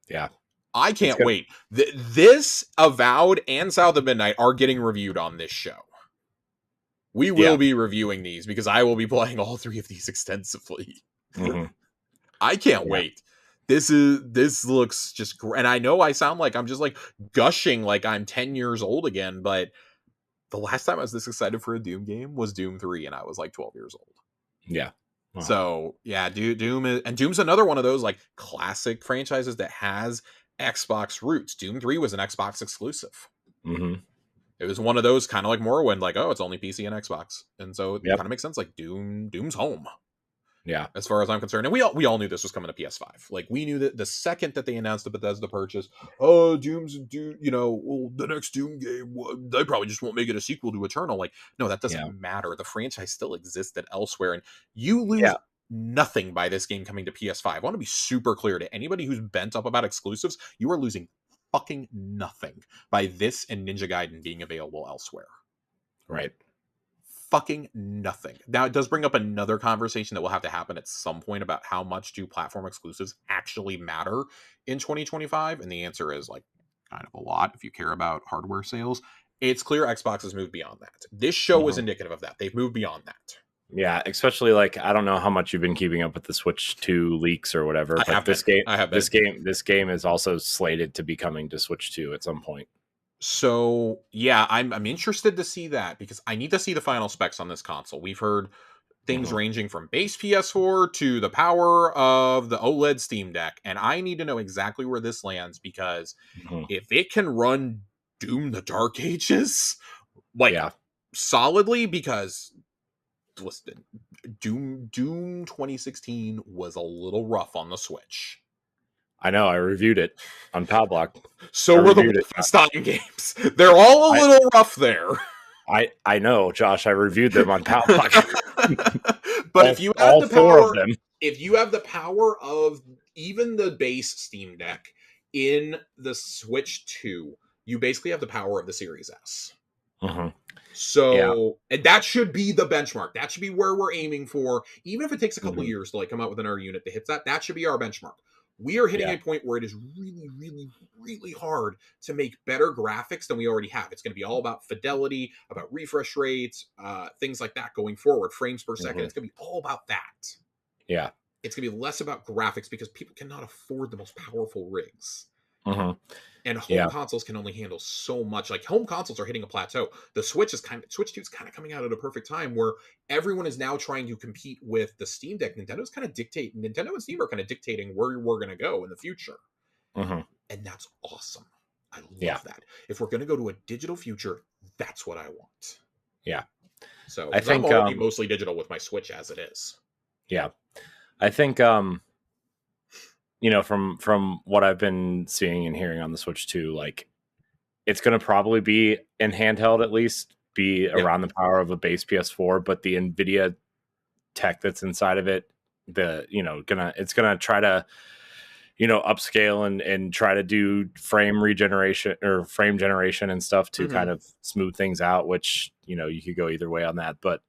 Speaker 1: Yeah.
Speaker 2: I can't wait. This, Avowed, and South of Midnight are getting reviewed on this show. We will be reviewing these, because I will be playing all three of these extensively.
Speaker 1: Mm-hmm.
Speaker 2: I can't wait. This looks just great. And I know I sound like I'm just like gushing like I'm 10 years old again, but the last time I was this excited for a Doom game was Doom 3, and I was like 12 years old.
Speaker 1: Yeah. Wow.
Speaker 2: So yeah, Doom's another one of those like classic franchises that has Xbox roots. Doom 3 was an Xbox exclusive.
Speaker 1: Mm-hmm.
Speaker 2: It was one of those kind of like Morrowind, like, oh, it's only PC and Xbox. And so it kind of makes sense, like Doom's home.
Speaker 1: Yeah.
Speaker 2: As far as I'm concerned. And we all knew this was coming to PS5. Like, we knew that the second that they announced the Bethesda purchase, oh, the next Doom game, they probably just won't make it a sequel to Eternal. Like, no, that doesn't matter. The franchise still existed elsewhere, and you lose nothing by this game coming to PS5. I want to be super clear to anybody who's bent up about exclusives. You are losing fucking nothing by this and Ninja Gaiden being available elsewhere.
Speaker 1: Right.
Speaker 2: Fucking nothing. Now, it does bring up another conversation that will have to happen at some point about how much do platform exclusives actually matter in 2025, and the answer is like kind of a lot if you care about hardware sales. It's clear Xbox has moved beyond that. This show was indicative of that. They've moved beyond that.
Speaker 1: Yeah, especially like, I don't know how much you've been keeping up with the Switch 2 leaks or whatever, but this game is also slated to be coming to Switch 2 at some point.
Speaker 2: So yeah, I'm interested to see that, because I need to see the final specs on this console. We've heard things ranging from base PS4 to the power of the OLED Steam Deck, and I need to know exactly where this lands, because if it can run Doom the Dark Ages solidly, because listen, Doom 2016 was a little rough on the Switch.
Speaker 1: I know, I reviewed it on Palblock.
Speaker 2: So were the Wolfenstein games. They're all a little rough there.
Speaker 1: I know, Josh. I reviewed them on Palblock.
Speaker 2: But if you have the power, if you have the power of even the base Steam Deck in the Switch 2, you basically have the power of the Series S. So, and that should be the benchmark. That should be where we're aiming for. Even if it takes a couple years to like come out with another unit that hits that, that should be our benchmark. We are hitting a point where it is really, really, really hard to make better graphics than we already have. It's going to be all about fidelity, about refresh rates, things like that going forward, frames per second. It's going to be all about that.
Speaker 1: Yeah.
Speaker 2: It's going to be less about graphics, because people cannot afford the most powerful rigs. And home consoles can only handle so much. Like, home consoles are hitting a plateau. The Switch 2 is kind of coming out at a perfect time, where everyone is now trying to compete with the Steam Deck. Nintendo and Steam are kind of dictating where we're going to go in the future. And that's awesome. I
Speaker 1: Yeah.
Speaker 2: love that. If we're going to go to a digital future, that's what I want.
Speaker 1: Yeah.
Speaker 2: So
Speaker 1: I
Speaker 2: 'cause I'm
Speaker 1: think,
Speaker 2: already mostly digital with my Switch as it is.
Speaker 1: yeah, I think, you know, from what I've been seeing and hearing on the Switch too, like it's going to probably be in handheld, at least be
Speaker 2: Yeah.
Speaker 1: around the power of a base PS4, but the NVIDIA tech that's inside of it, it's gonna try to, upscale and try to do frame regeneration or frame generation and stuff to kind of smooth things out, which, you could go either way on that. But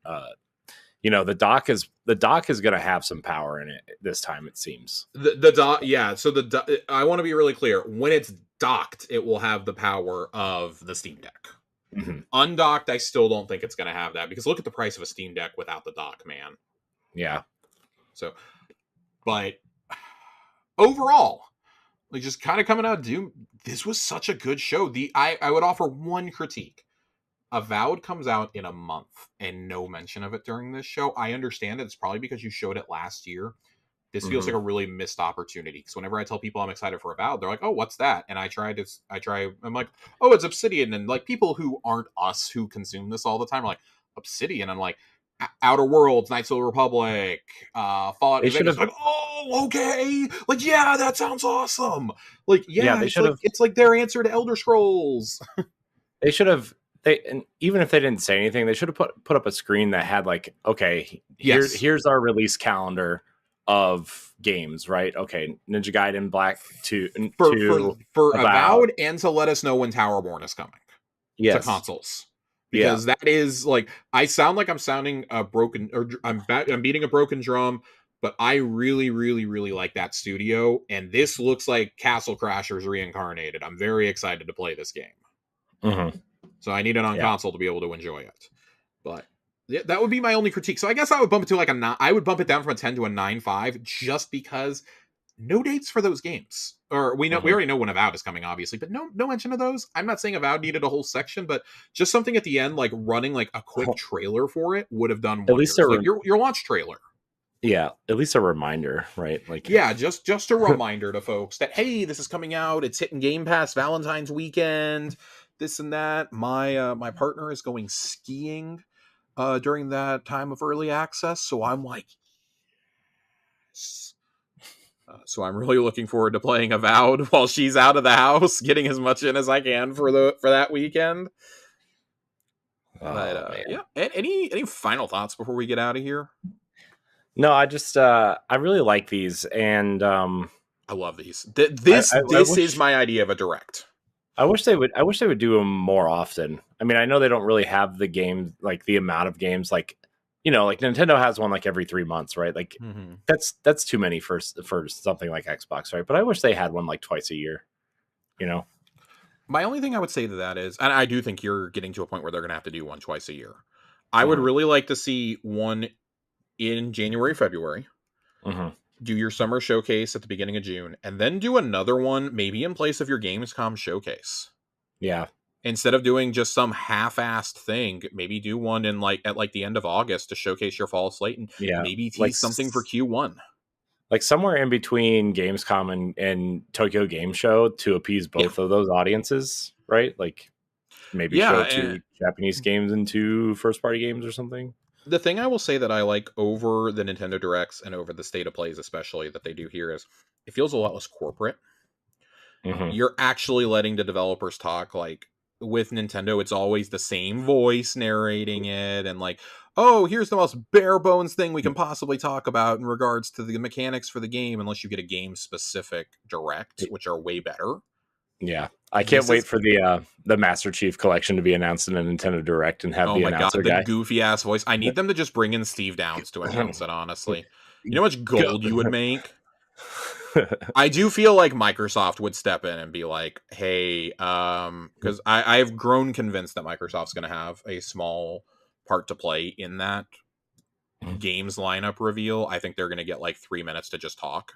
Speaker 1: the dock is going to have some power in it this time, it seems.
Speaker 2: The dock, yeah. So I want to be really clear. When it's docked, it will have the power of the Steam Deck.
Speaker 1: Mm-hmm.
Speaker 2: Undocked, I still don't think it's going to have that, because look at the price of a Steam Deck without the dock, man.
Speaker 1: Yeah.
Speaker 2: So, but overall, like, just kind of coming out of Doom, this was such a good show. I would offer one critique. Avowed comes out in a month and no mention of it during this show. I understand that it's probably because you showed it last year. This feels like a really missed opportunity, because whenever I tell people I'm excited for Avowed, they're like, "Oh, what's that?" And I'm like, "Oh, it's Obsidian." And like, people who aren't us, who consume this all the time, are like, "Obsidian." I'm like, Outer Worlds, Knights of the Republic, Fallout New Vegas. Like, oh, okay, like, yeah, that sounds awesome. Like, yeah, it's like their answer to Elder Scrolls.
Speaker 1: They should have. And even if they didn't say anything, they should have put up a screen that had like, okay, here's our release calendar of games, right? Okay, Ninja Gaiden Black 2
Speaker 2: for Avowed, and to let us know when Towerborn is coming to consoles. Because that is, like, I sound like I'm sounding broken, or I'm beating a broken drum, but I really, really, really like that studio, and this looks like Castle Crashers reincarnated. I'm very excited to play this game.
Speaker 1: Mm-hmm.
Speaker 2: So I need it on console to be able to enjoy it. But yeah, that would be my only critique. So I guess I would bump it to like a 9. I would bump it down from a 10 to a 9.5, just because no dates for those games. Or we already know when Avowed is coming, obviously, but no mention of those. I'm not saying Avowed needed a whole section, but just something at the end, like running like a quick trailer for it, would have done wonders. At least like your launch trailer.
Speaker 1: Yeah, at least a reminder, right? Like,
Speaker 2: yeah, just a reminder to folks that, hey, this is coming out. It's hitting Game Pass Valentine's weekend. This and that. My partner is going skiing during that time of early access, so I'm like, yes. So I'm really looking forward to playing Avowed while she's out of the house, getting as much in as I can for that weekend. But yeah, any final thoughts before we get out of here?
Speaker 1: No, I just I really like these, and I
Speaker 2: love these. This is my idea of a direct.
Speaker 1: I wish they would do them more often. I mean, I know they don't really have the games, like the amount of games, like, like Nintendo has one like every 3 months, right? Like that's too many for something like Xbox, right? But I wish they had one like twice a year.
Speaker 2: My only thing I would say to that is, and I do think you're getting to a point where they're going to have to do one twice a year. I would really like to see one in January, February. Do your summer showcase at the beginning of June, and then do another one maybe in place of your Gamescom showcase.
Speaker 1: Yeah.
Speaker 2: Instead of doing just some half-assed thing, maybe do one in at the end of August to showcase your fall slate, and maybe tease something for Q1.
Speaker 1: Like somewhere in between Gamescom and Tokyo Game Show to appease both of those audiences, right? Like maybe show 2 Japanese games and 2 first-party games or something.
Speaker 2: The thing I will say that I like over the Nintendo Directs and over the State of Plays especially that they do here is it feels a lot less corporate. You're actually letting the developers talk. Like with Nintendo, it's always the same voice narrating it, and like, oh, here's the most bare bones thing we can possibly talk about in regards to the mechanics for the game, unless you get a game specific direct, which are way better.
Speaker 1: Yeah, I can't wait for the Master Chief Collection to be announced in a Nintendo Direct and have the announcer guy.
Speaker 2: The goofy ass voice. I need them to just bring in Steve Downs to announce it. Honestly, you know how much gold you would make. I do feel like Microsoft would step in and be like, "Hey," because I've grown convinced that Microsoft's going to have a small part to play in that games lineup reveal. I think they're going to get like 3 minutes to just talk.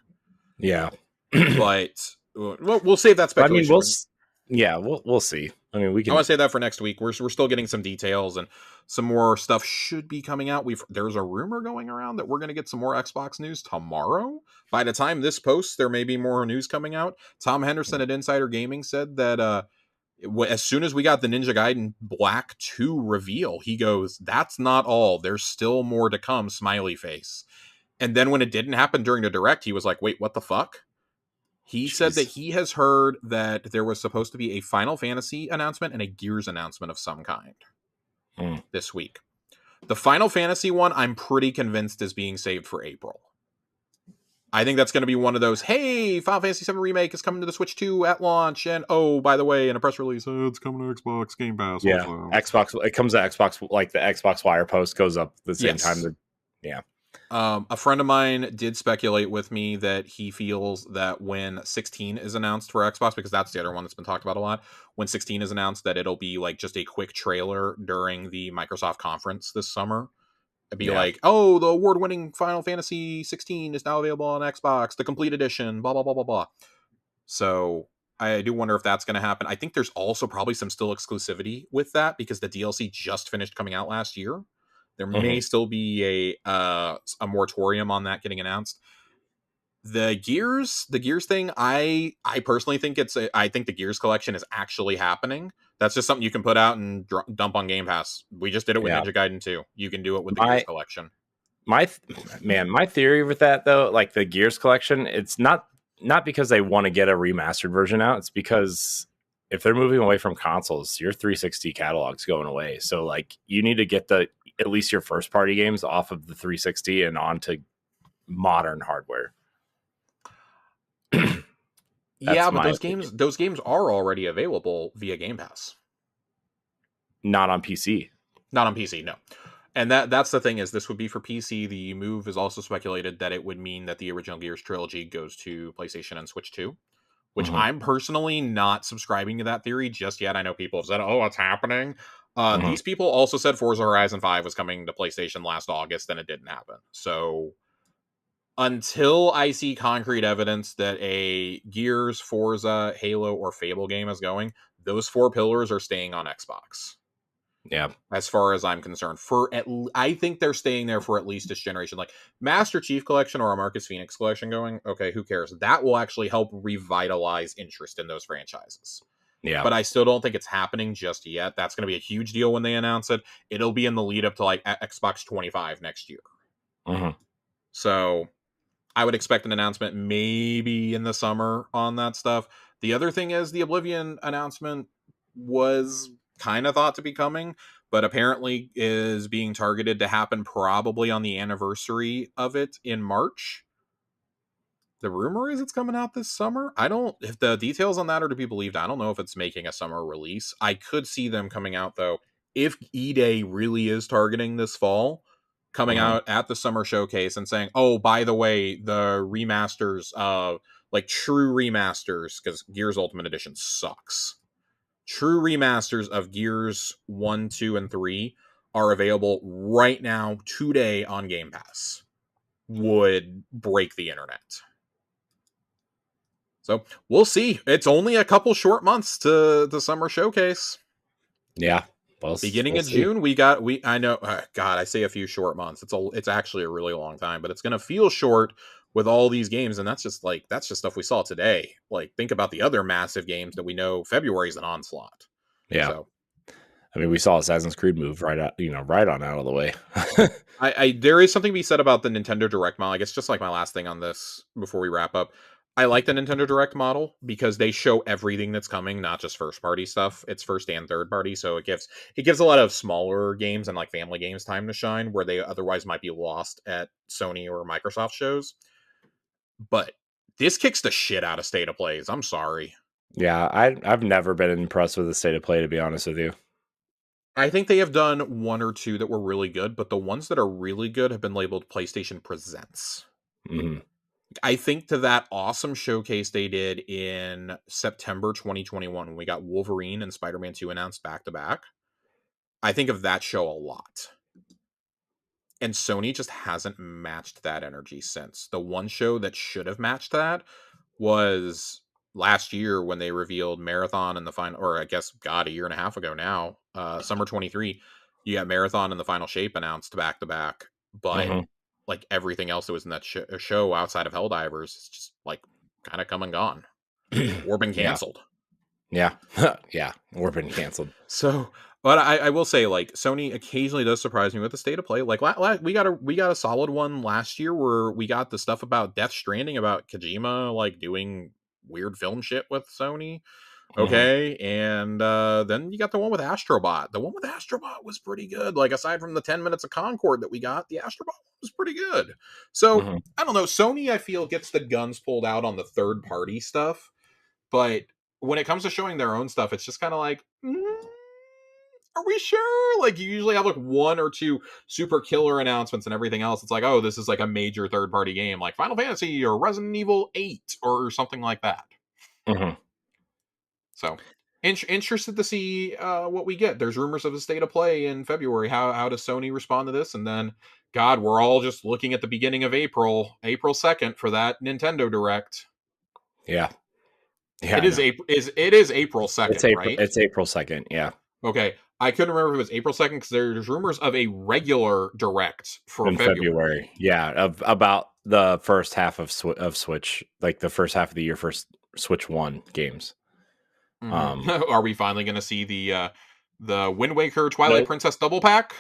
Speaker 1: Yeah,
Speaker 2: but. Well, we'll save that speculation.
Speaker 1: I mean, we'll see. I mean, we
Speaker 2: I want
Speaker 1: can.
Speaker 2: to say that for next week. We're still getting some details, and some more stuff should be coming out. There's a rumor going around that we're going to get some more Xbox news tomorrow. By the time this posts, there may be more news coming out. Tom Henderson at Insider Gaming said that as soon as we got the Ninja Gaiden Black 2 reveal, he goes, "That's not all. There's still more to come." Smiley face. And then when it didn't happen during the direct, he was like, "Wait, what the fuck?" He said that
Speaker 1: Jeez.
Speaker 2: he has heard that there was supposed to be a Final Fantasy announcement and a Gears announcement of some kind
Speaker 1: Mm.
Speaker 2: this week. The Final Fantasy one, I'm pretty convinced is being saved for April. I think that's going to be one of those, hey, Final Fantasy VII Remake is coming to the Switch 2 at launch, and oh, by the way, in a press release, it's coming to Xbox Game Pass
Speaker 1: Yeah,
Speaker 2: also.
Speaker 1: Xbox. It comes to Xbox, like the Xbox Wire post goes up the same time. Yeah.
Speaker 2: A friend of mine did speculate with me that he feels that when 16 is announced for Xbox, because that's the other one that's been talked about a lot, when 16 is announced, that it'll be like just a quick trailer during the Microsoft conference this summer. It'd be like, oh, the award-winning Final Fantasy 16 is now available on Xbox, the complete edition, blah, blah, blah, blah, blah. So I do wonder if that's going to happen. I think there's also probably some still exclusivity with that because the DLC just finished coming out last year. There may still be a moratorium on that getting announced. The Gears thing, I personally think I think the Gears collection is actually happening. That's just something you can put out and dump on Game Pass. We just did it with Ninja Gaiden 2. You can do it with the Gears collection.
Speaker 1: My theory with that though, like the Gears collection, it's not because they want to get a remastered version out. It's because if they're moving away from consoles, your 360 catalog's going away. So like you need to get at least your first party games off of the 360 and onto modern hardware.
Speaker 2: Yeah, but those games are already available via Game Pass.
Speaker 1: Not on PC.
Speaker 2: Not on PC, no. And that's the thing, is this would be for PC. The move is also speculated that it would mean that the original Gears trilogy goes to PlayStation and Switch 2, which I'm personally not subscribing to that theory just yet. I know people have said, oh, what's happening? These people also said Forza Horizon 5 was coming to PlayStation last August, and it didn't happen. So until I see concrete evidence that a Gears, Forza, Halo, or Fable game is going, those four pillars are staying on Xbox.
Speaker 1: Yeah.
Speaker 2: As far as I'm concerned, I think they're staying there for at least this generation. Like Master Chief Collection or a Marcus Phoenix Collection going, okay, who cares? That will actually help revitalize interest in those franchises.
Speaker 1: Yeah.
Speaker 2: But I still don't think it's happening just yet. That's going to be a huge deal when they announce it. It'll be in the lead up to like Xbox 25 next year. So I would expect an announcement maybe in the summer on that stuff. The other thing is the Oblivion announcement was kind of thought to be coming, but apparently is being targeted to happen probably on the anniversary of it in March. The rumor is it's coming out this summer. If the details on that are to be believed, I don't know if it's making a summer release. I could see them coming out though. If E-Day really is targeting this fall, coming out at the summer showcase and saying, oh, by the way, the remasters of like true remasters, because Gears Ultimate Edition sucks. True remasters of Gears 1, 2, and 3 are available right now today on Game Pass. Would break the internet. So we'll see. It's only a couple short months to the summer showcase.
Speaker 1: Yeah.
Speaker 2: Beginning of June, I know, God, I say a few short months. It's actually a really long time, but it's going to feel short with all these games. And that's just stuff we saw today. Like, think about the other massive games that we know. February is an onslaught.
Speaker 1: Yeah.
Speaker 2: So,
Speaker 1: I mean, we saw Assassin's Creed move right on out of the way.
Speaker 2: There is something to be said about the Nintendo Direct model. I guess just like my last thing on this before we wrap up. I like the Nintendo Direct model because they show everything that's coming, not just first party stuff. It's first and third party, so it gives a lot of smaller games and like family games time to shine where they otherwise might be lost at Sony or Microsoft shows. But this kicks the shit out of State of Plays. I'm sorry.
Speaker 1: Yeah, I've never been impressed with the State of Play, to be honest with you.
Speaker 2: I think they have done one or two that were really good, but the ones that are really good have been labeled PlayStation Presents. I think to that awesome showcase they did in September 2021 when we got Wolverine and Spider-Man 2 announced back to back. I think of that show a lot. And Sony just hasn't matched that energy since. The one show that should have matched that was last year when they revealed Marathon in the final, or I guess, God, a year and a half ago now, summer 23, you got Marathon and the final shape announced back to back, but
Speaker 1: Mm-hmm.
Speaker 2: like everything else that was in that show outside of Helldivers, it's just like kind of come and gone or been
Speaker 1: Yeah.
Speaker 2: canceled.
Speaker 1: Yeah. Yeah. Or been canceled.
Speaker 2: So, but I will say, like, Sony occasionally does surprise me with the state of play. Like, we got a solid one last year where we got the stuff about Death Stranding, about Kojima like doing weird film shit with Sony.
Speaker 1: Mm-hmm.
Speaker 2: Okay, and then you got the one with Astrobot. The one with Astrobot was pretty good. Like, aside from the 10 minutes of Concord that we got, the Astrobot was pretty good. So
Speaker 1: Mm-hmm.
Speaker 2: I don't know. Sony, I feel, gets the guns pulled out on the third party stuff, but when it comes to showing their own stuff, it's just kind of like, are we sure? Like, you usually have like one or two super killer announcements, and everything else, it's like, oh, this is like a major third party game, like Final Fantasy or Resident Evil 8 or something like that.
Speaker 1: Mm-hmm.
Speaker 2: So interested to see what we get. There's rumors of a state of play in February. How does Sony respond to this? And then, God, we're all just looking at the beginning of April 2nd for that Nintendo Direct.
Speaker 1: Yeah. Yeah.
Speaker 2: It is April. It is April 2nd, right?
Speaker 1: It's April 2nd. Yeah.
Speaker 2: Okay, I couldn't remember if it was April 2nd because there's rumors of a regular Direct for
Speaker 1: In February. Yeah. About the first half of Switch, like the first half of the year for Switch 1 games.
Speaker 2: Mm-hmm. Are we finally going to see the Wind Waker Twilight
Speaker 1: Nope.
Speaker 2: Princess double pack?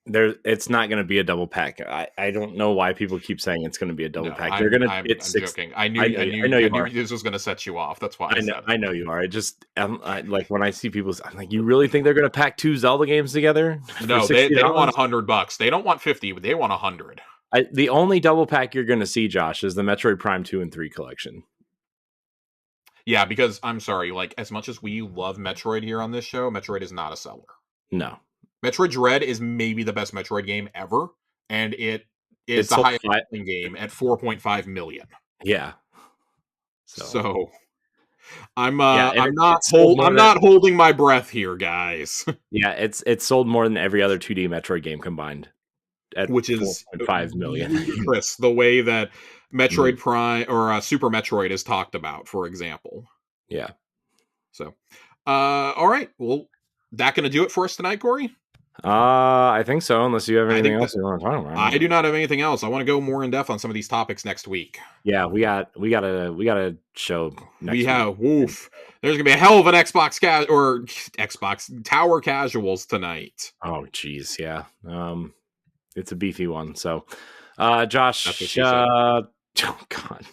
Speaker 1: It's not going to be a double pack. I don't know why people keep saying it's going to be a double pack. They're going to.
Speaker 2: I'm
Speaker 1: six.
Speaker 2: joking. I knew this was going to set you off. That's why
Speaker 1: I know you are. Like when I see people, I'm like, you really think they're going to pack 2 Zelda games together?
Speaker 2: No, they don't want $100. They don't want 50, but they want 100.
Speaker 1: The only double pack you're going to see, Josh, is the Metroid Prime 2 and 3 collection.
Speaker 2: Yeah, because I'm sorry, like, as much as we love Metroid here on this show, Metroid is not a seller.
Speaker 1: No.
Speaker 2: Metroid Dread is maybe the best Metroid game ever, and it is the highest selling game at 4.5 million.
Speaker 1: Yeah.
Speaker 2: So I'm not holding my breath here, guys.
Speaker 1: Yeah, it's sold more than every other 2D Metroid game combined,
Speaker 2: which is
Speaker 1: 4.5 million.
Speaker 2: Ludicrous, the way that Metroid Prime or Super Metroid is talked about, for example.
Speaker 1: Yeah.
Speaker 2: So, all right. Well, that going to do it for us tonight, Corey?
Speaker 1: I think so. Unless you have anything else you want to talk about.
Speaker 2: I do not have anything else. I want to go more in depth on some of these topics next week.
Speaker 1: Yeah, we got a show.
Speaker 2: Next week. Woof. There's gonna be a hell of an Xbox Tower casuals tonight.
Speaker 1: Oh, geez, yeah. It's a beefy one. So, Josh. Oh God.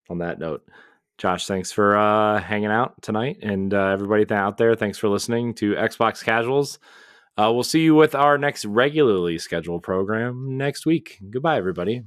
Speaker 1: On that note, Josh, thanks for hanging out tonight, and everybody out there, thanks for listening to Xbox Casuals. We'll see you with our next regularly scheduled program next week. Goodbye, everybody.